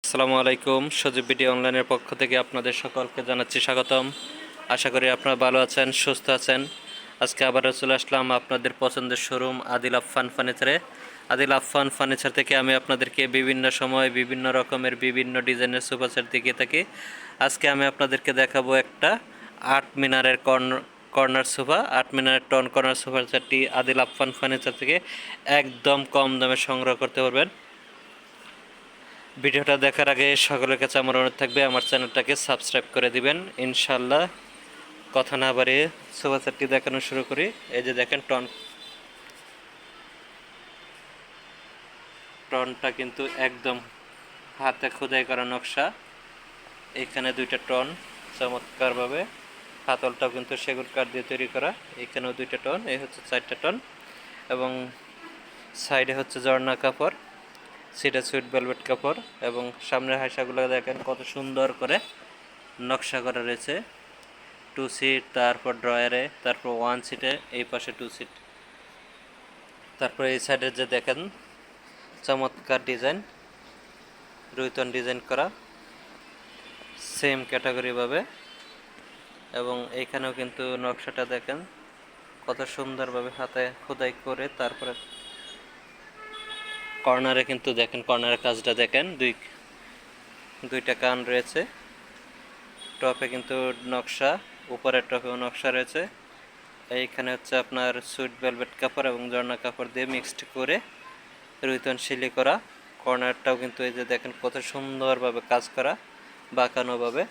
আসসালামু আলাইকুম। সজীব ভিডিও অনলাইনের পক্ষ থেকে আপনাদের সকলকে জানাচ্ছি স্বাগতম। আশা করি আপনারা ভালো আছেন, সুস্থ আছেন। আজকে আবারও চলে আসলাম আপনাদের পছন্দের শোরুম আদিল আফফান ফার্নিচারে। আদিল আফফান ফার্নিচার থেকে আমি আপনাদেরকে বিভিন্ন সময় বিভিন্ন রকমের বিভিন্ন ডিজাইনের সোফা সেট দেখিয়ে থাকি। আজকে আমি আপনাদেরকে দেখাবো একটা 8 মিনারের কর্নার সোফা। 8 মিনারের কর্নার সোফা সেটটি আদিল আফফান ফার্নিচার থেকে একদম কম দামে সংগ্রহ করতে পারবেন। ভিডিওটা দেখার আগে সকলের কাছে আমার অনুরোধ থাকবে আমার চ্যানেলটাকে সাবস্ক্রাইব করে দিবেন ইনশাল্লাহ। কথা না বাড়িয়ে সোফা সেটটি দেখানো শুরু করি। এই যে দেখেন টনটা কিন্তু একদম হাতে খোদাই করা নকশা। এখানে দুইটা টন চমৎকারভাবে, হাতলটাও কিন্তু সেগুন কাঠ দিয়ে তৈরি করা। এখানেও দুইটা টন, এই হচ্ছে 4টা টন, এবং সাইডে হচ্ছে ঝর্ণা কাপড়, সেটা সুইট ভেলভেট কাপড়, এবং সামনের হাঁসাগুলো দেখেন কত সুন্দর করে নকশা করা রয়েছে। 2 সিট, তারপর ড্রয়ারে, তারপর 1 সিটে, এই পাশে 2 সিট, তারপর এই সাইডে যে দেখেন চমৎকার ডিজাইন, রুইতন ডিজাইন করা সেম ক্যাটাগরিভাবে। এবং এইখানেও কিন্তু নকশাটা দেখেন কত সুন্দরভাবে হাতে খোদাই করে। তারপরে কর্নারে কিন্তু দেখেন, কর্নারের কাজটা দেখেন, দুইটা কান রয়েছে। টপে কিন্তু নকশা, উপরের টপেও নকশা রয়েছে। এইখানে হচ্ছে আপনার সুইট ভেলভেট কাপড় এবং ঝর্ণা কাপড় দিয়ে মিক্সড করে রুইতন শিলি করা। কর্নারটাও কিন্তু এই যে দেখেন কত সুন্দরভাবে কাজ করা, বাঁকানোভাবে।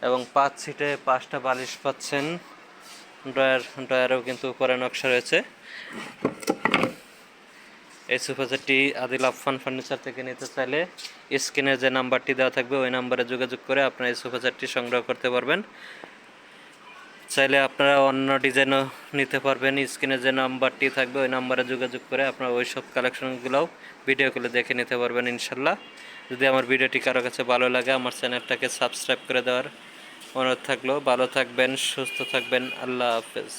এবং 5 সিটে 5টা বালিশ পাচ্ছেন। ড্রয়ারেও কিন্তু উপরে নকশা রয়েছে। এই সোফা সেটটি আদিল আফফান ফার্নিচার থেকে নিতে চাইলে স্ক্রিনে যে নাম্বারটি দেওয়া থাকবে ওই নাম্বারে যোগাযোগ করে আপনারা এই সোফা সেটটি সংগ্রহ করতে পারবেন। চাইলে আপনারা অন্য ডিজাইনও নিতে পারবেন। স্ক্রিনে যে নাম্বারটি থাকবে ওই নাম্বারে যোগাযোগ করে আপনারা ওই সব কালেকশনগুলোও ভিডিওগুলো দেখে নিতে পারবেন ইনশাল্লাহ। যদি আমার ভিডিওটি কারো কাছে ভালো লাগে আমার চ্যানেলটাকে সাবস্ক্রাইব করে দেওয়ার অনুরোধ থাকলো। ভালো থাকবেন, সুস্থ থাকবেন, আল্লাহ হাফেজ।